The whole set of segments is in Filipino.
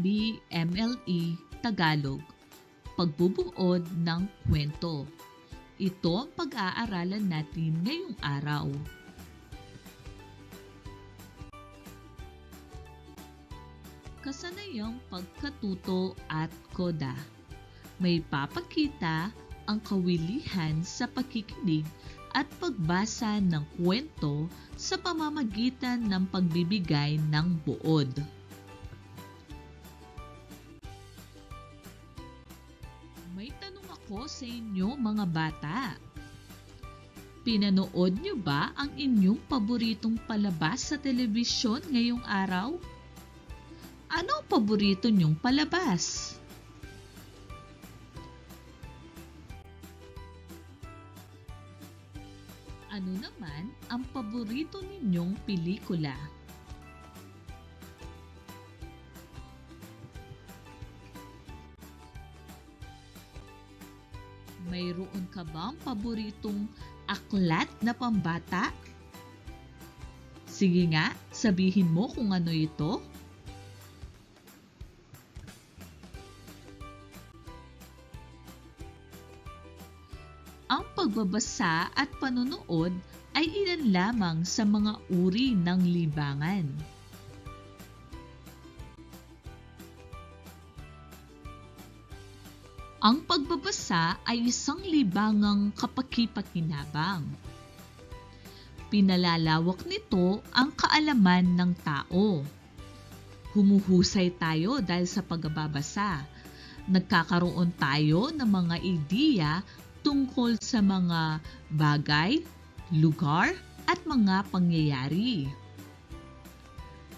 PBMLE Tagalog, Pagbubuod ng Kwento. Ito ang pag-aaralan natin ngayong araw. Kasanayang pagkatuto at koda. May papakita ang kawilihan sa pakikinig at pagbasa ng kwento sa pamamagitan ng pagbibigay ng buod. May tanong ako sa inyo mga bata. Pinanood niyo ba ang inyong paboritong palabas sa telebisyon ngayong araw? Ano ang paborito niyong palabas? Ano naman ang paborito ninyong pelikula? Mayroon ka bang paboritong aklat na pambata? Sige nga, sabihin mo kung ano ito. Ang pagbabasa at panonood ay ilan lamang sa mga uri ng libangan. Ang pagbabasa ay isang libangang kapaki-pakinabang. Pinalalawak nito ang kaalaman ng tao. Humuhusay tayo dahil sa pagbabasa. Nagkakaroon tayo ng mga ideya tungkol sa mga bagay, lugar, at mga pangyayari.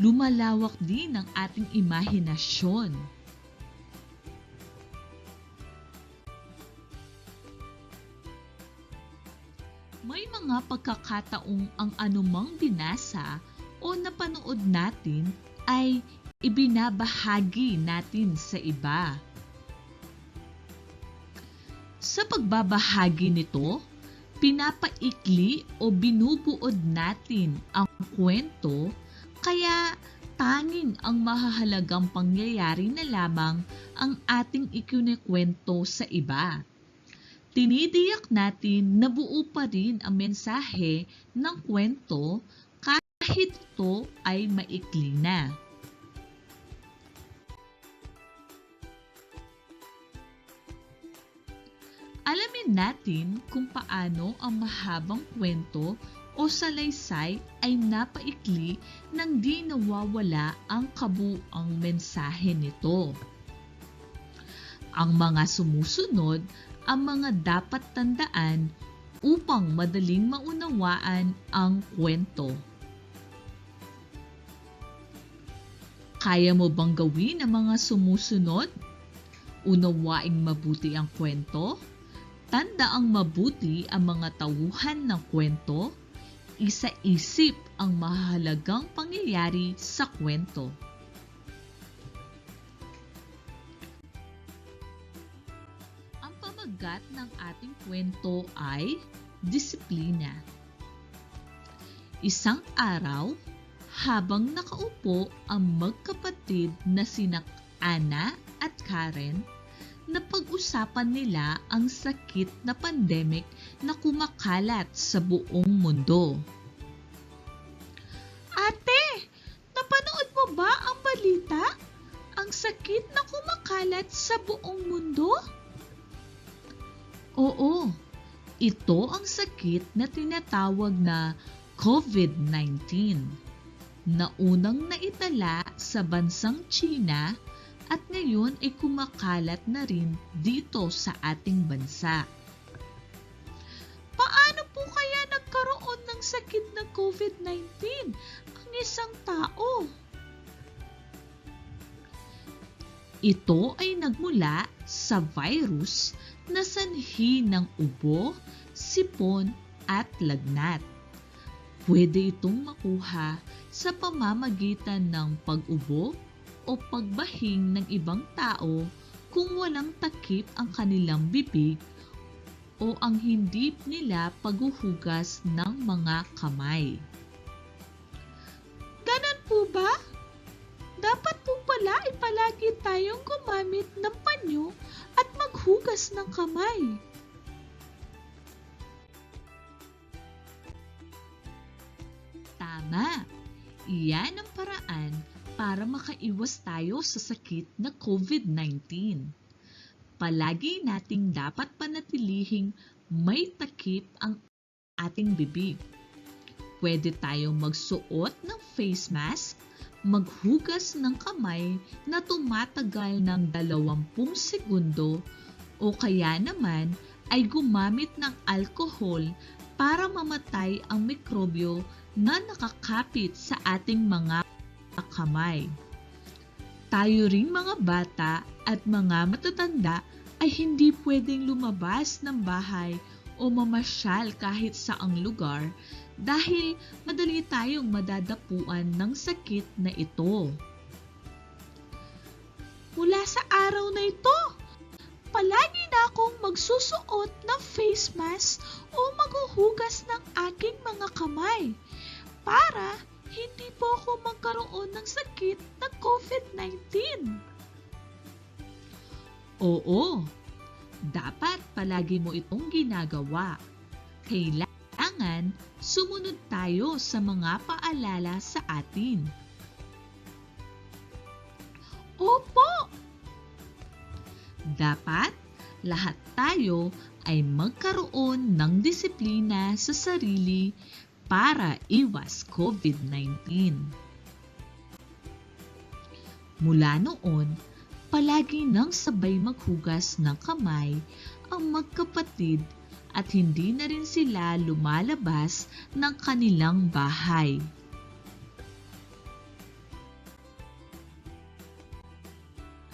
Lumalawak din ang ating imahinasyon. May mga pagkakataong ang anumang binasa o napanood natin ay ibinabahagi natin sa iba. Sa pagbabahagi nito, pinapaikli o binubuod natin ang kwento, kaya tanging ang mahahalagang pangyayari na lamang ang ating ikinikwento sa iba. Tinidiyak natin na buo pa rin ang mensahe ng kwento kahit ito ay maikli na. Alamin natin kung paano ang mahabang kwento o salaysay ay napaikli nang di nawawala ang kabuuang mensahe nito. Ang mga sumusunod ang mga dapat tandaan upang madaling maunawaan ang kwento. Kaya mo bang gawin ang mga sumusunod? Unawaing mabuti ang kwento? Tandaang mabuti ang mga tauhan ng kwento? Isa-isip ang mahalagang pangyayari sa kwento. Ang pamagat ng ating kwento ay disiplina. Isang araw, habang nakaupo ang magkapatid na sina Ana at Karen, napag-usapan nila ang sakit na pandemic na kumakalat sa buong mundo. Ate, napanood mo ba ang balita? Ang sakit na kumakalat sa buong mundo? Oo, ito ang sakit na tinatawag na COVID-19 na unang naitala sa bansang China at ngayon ay kumakalat na rin dito sa ating bansa. Paano po kaya nagkaroon ng sakit ng COVID-19 ang isang tao? Ito ay nagmula sa virus na sanhi ng ubo, sipon at lagnat. Pwede itong makuha sa pamamagitan ng pag-ubo o pagbahing ng ibang tao kung walang takip ang kanilang bibig o ang hindi nila paghuhugas ng mga kamay. Ganon po ba? Dapat po pala ay palagi tayong gumamit ng panyo at maghugas ng kamay. Tama! Iyan ang paraan para makaiwas tayo sa sakit na COVID-19. Palagi nating dapat panatilihing may takip ang ating bibig. Pwede tayong magsuot ng face mask, maghugas ng kamay na tumatagal ng 20 segundo o kaya naman ay gumamit ng alcohol para mamatay ang mikrobyo na nakakapit sa ating mga kamay. Tayo ring mga bata at mga matatanda ay hindi pwedeng lumabas ng bahay o mamasyal kahit saang lugar dahil madali tayong madadapuan ng sakit na ito. Mula sa araw na ito, palagi na akong magsusuot ng face mask o maghuhugas ng aking mga kamay para hindi po ako magkaroon ng sakit na COVID-19. Oo, dapat palagi mo itong ginagawa. Kailangan sumunod tayo sa mga paalala sa atin. Opo! Dapat lahat tayo ay magkaroon ng disiplina sa sarili para iwas COVID-19. Mula noon, palagi nang sabay maghugas ng kamay ang magkapatid at hindi na rin sila lumalabas ng kanilang bahay.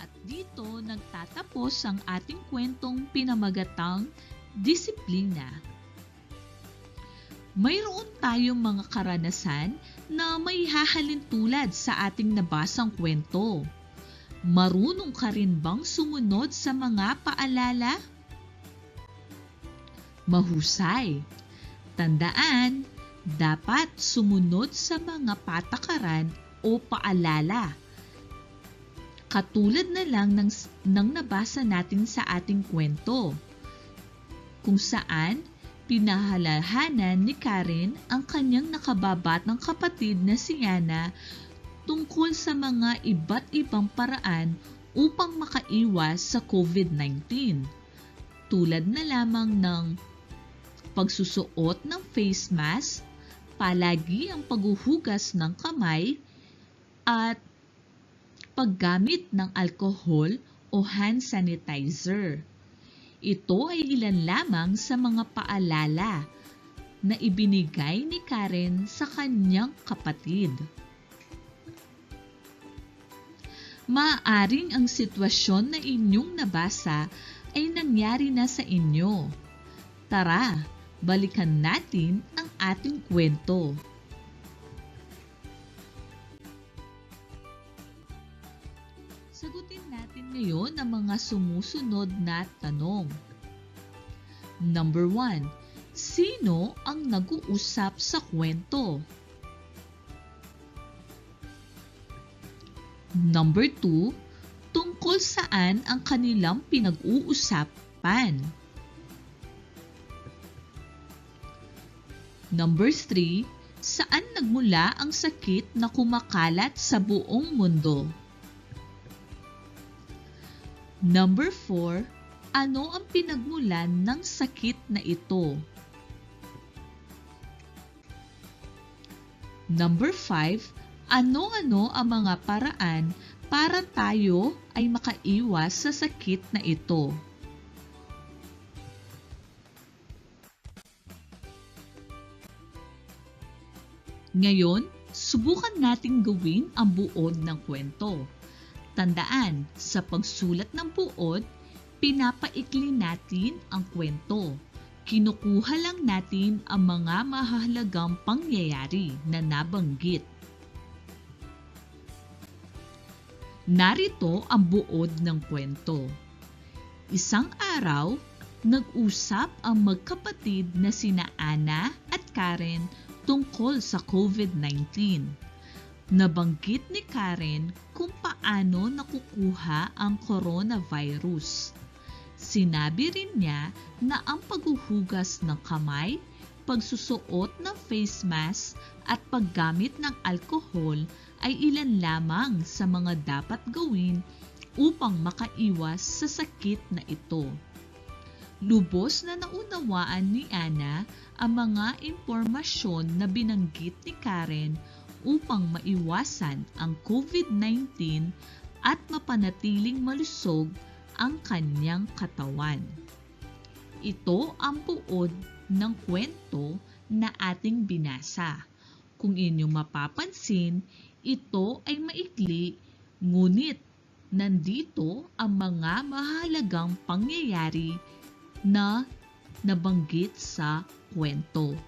At dito nagtatapos ang ating kwentong pinamagatang disiplina. Mayroon tayong mga karanasan na may hahalin tulad sa ating nabasang kwento. Marunong ka rin bang sumunod sa mga paalala? Mahusay! Tandaan, dapat sumunod sa mga patakaran o paalala. Katulad na lang ng nabasa natin sa ating kwento, kung saan pinahalahanan ni Karen ang kanyang nakababatang kapatid na si Yana tungkol sa mga iba't ibang paraan upang makaiwas sa COVID-19. Tulad na lamang ng pagsusuot ng face mask, palagi ang paghuhugas ng kamay, at paggamit ng alcohol o hand sanitizer. Ito ay ilan lamang sa mga paalala na ibinigay ni Karen sa kanyang kapatid. Maaaring ang sitwasyon na inyong nabasa ay nangyari na sa inyo. Tara, balikan natin ang ating kwento. Sagutin natin ngayon ang mga sumusunod na tanong. Number 1. Sino ang nag-uusap sa kwento? Number 2. Tungkol saan ang kanilang pinag-uusapan? Number 3. Saan nagmula ang sakit na kumakalat sa buong mundo? Number 4. Ano ang pinagmulan ng sakit na ito? Number 5. Ano-ano ang mga paraan para tayo ay makaiwas sa sakit na ito? Ngayon, subukan nating gawin ang buod ng kwento. Tandaan, sa pagsulat ng buod, pinapaikli natin ang kwento. Kinukuha lang natin ang mga mahahalagang pangyayari na nabanggit. Narito ang buod ng kwento. Isang araw, nag-usap ang magkapatid na sina Ana at Karen tungkol sa COVID-19. Nabanggit ni Karen kung paano nakukuha ang coronavirus. Sinabi rin niya na ang paghuhugas ng kamay, pagsusuot ng face mask at paggamit ng alkohol ay ilan lamang sa mga dapat gawin upang makaiwas sa sakit na ito. Lubos na naunawaan ni Ana ang mga impormasyon na binanggit ni Karen upang maiwasan ang COVID-19 at mapanatiling malusog ang kanyang katawan. Ito ang buod ng kwento na ating binasa. Kung inyong mapapansin, ito ay maikli, ngunit nandito ang mga mahalagang pangyayari na nabanggit sa kwento.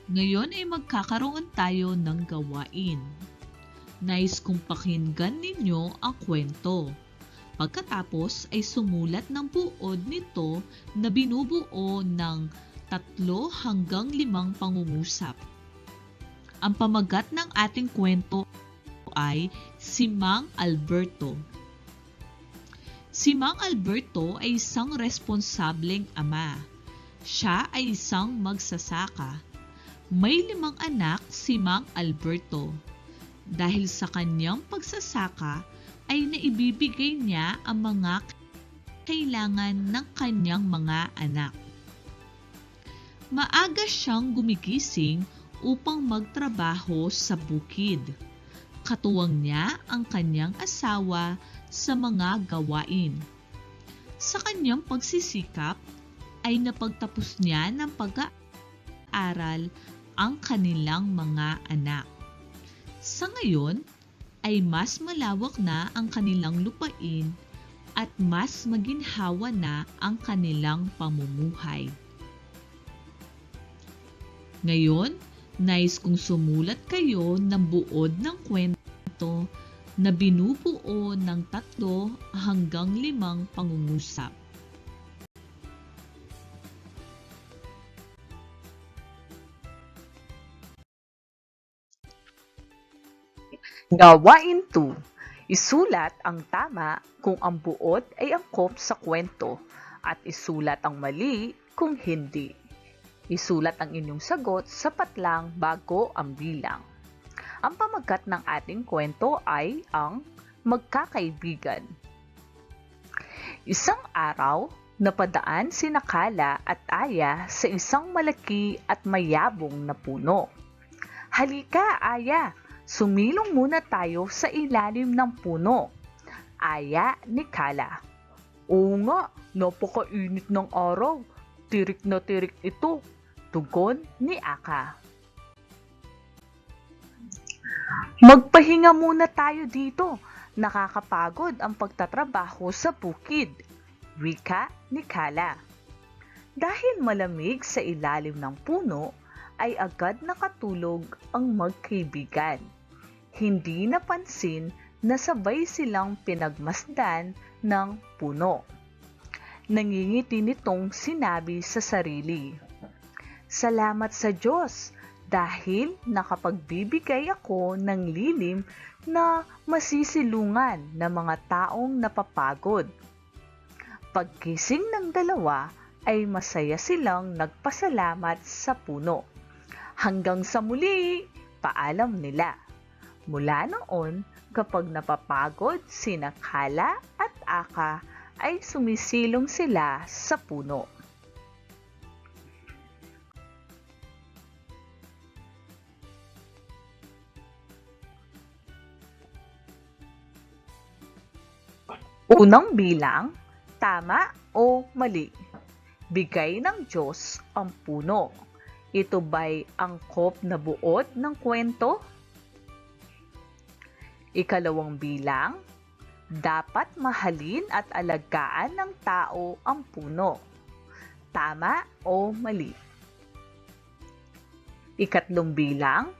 Ngayon ay magkakaroon tayo ng gawain. Nais kong pakinggan ninyo ang kwento. Pagkatapos ay sumulat ng buod nito na binubuo ng 3 hanggang 5 pangungusap. Ang pamagat ng ating kwento ay si Mang Alberto. Si Mang Alberto ay isang responsableng ama. Siya ay isang magsasaka. May 5 anak si Mang Alberto. Dahil sa kanyang pagsasaka ay naibibigay niya ang mga kailangan ng kanyang mga anak. Maaga siyang gumigising upang magtrabaho sa bukid. Katuwang niya ang kanyang asawa sa mga gawain. Sa kanyang pagsisikap ay napagtapos niya ng pag-aaral ang kanilang mga anak. Sa ngayon ay mas malawak na ang kanilang lupain at mas maginhawa na ang kanilang pamumuhay. Ngayon, nais kong sumulat kayo ng buod ng kwento na binubuo ng 3 hanggang 5 pangungusap. Gawain 2. Isulat ang tama kung ang buod ay angkop sa kwento at isulat ang mali kung hindi. Isulat ang inyong sagot sapat lang bago ang bilang. Ang pamagat ng ating kwento ay ang magkakaibigan. Isang araw, napadaan sina Kala at Aya sa isang malaki at mayabong na puno. "Halika, Aya! Sumilong muna tayo sa ilalim ng puno," aya ni Kala. "Oo nga, napakainit ng araw. Tirik na tirik ito," tugon ni Aka. "Magpahinga muna tayo dito. Nakakapagod ang pagtatrabaho sa bukid," wika ni Kala. Dahil malamig sa ilalim ng puno, ay agad nakatulog ang magkaibigan. Hindi napansin na sabay silang pinagmasdan ng puno. Nangingiti nitong sinabi sa sarili, "Salamat sa Diyos dahil nakapagbibigay ako ng lilim na masisilungan ng mga taong napapagod." Pagkising ng dalawa ay masaya silang nagpasalamat sa puno. Hanggang sa muli, paalam nila. Mula noon, kapag napapagod sina Kala at Aka, ay sumisilong sila sa puno. Unang bilang, tama o mali? Bigay ng Diyos ang puno. Ito ba'y angkop na buod ng kwento? Ikalawang bilang, dapat mahalin at alagaan ng tao ang puno. Tama o mali? Ikatlong bilang,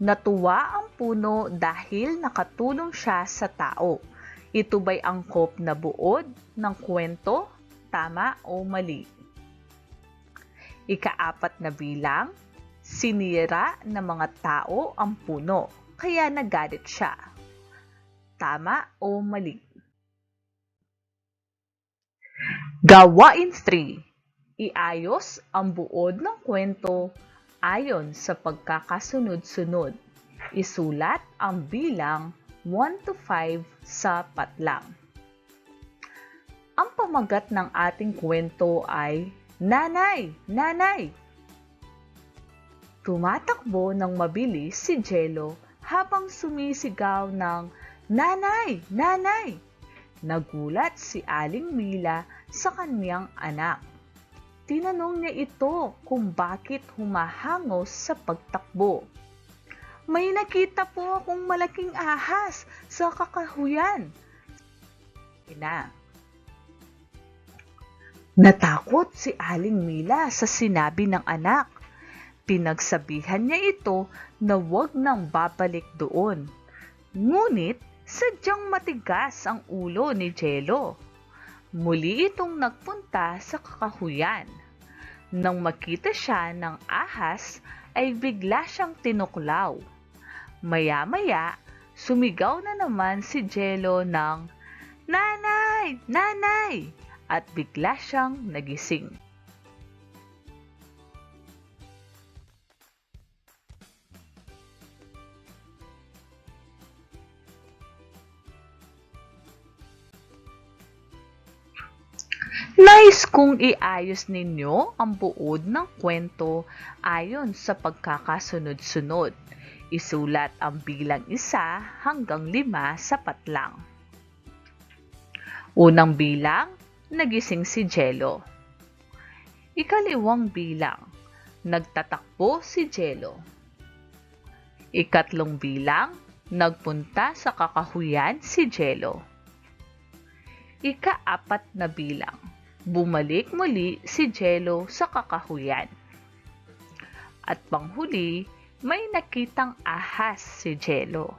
natuwa ang puno dahil nakatulong siya sa tao. Ito ba'y angkop na buod ng kwento? Tama o mali? Ika-4 na bilang, sinira ng mga tao ang puno, kaya nagalit siya. Tama o mali? Gawain 3. Iayos ang buod ng kwento ayon sa pagkakasunod-sunod. Isulat ang bilang 1 to 5 sa patlang. Ang pamagat ng ating kwento ay Nanay! Nanay! Tumatakbo ng mabilis si Jello habang sumisigaw ng Nanay! Nanay! Nagulat si Aling Mila sa kanyang anak. Tinanong niya ito kung bakit humahangos sa pagtakbo. May nakita po akong malaking ahas sa kakahuyan. Natakot si Aling Mila sa sinabi ng anak. Pinagsabihan niya ito na huwag nang babalik doon. Ngunit sadyang matigas ang ulo ni Jello. Muli itong nagpunta sa kakahuyan. Nang makita siya ng ahas, ay bigla siyang tinuklaw. Maya-maya, sumigaw na naman si Jello ng Nanay! Nanay! At bigla siyang nagising. Nais kong iayos ninyo ang buod ng kwento ayon sa pagkakasunod-sunod. Isulat ang bilang 1 hanggang 5 sa patlang. Unang bilang, nagising si Jello. Ikalawang bilang, nagtatakbo si Jello. Ikatlong bilang, nagpunta sa kakahuyan si Jello. Ika-4 na bilang, bumalik muli si Jello sa kakahuyan. At panghuli, may nakitang ahas si Jello.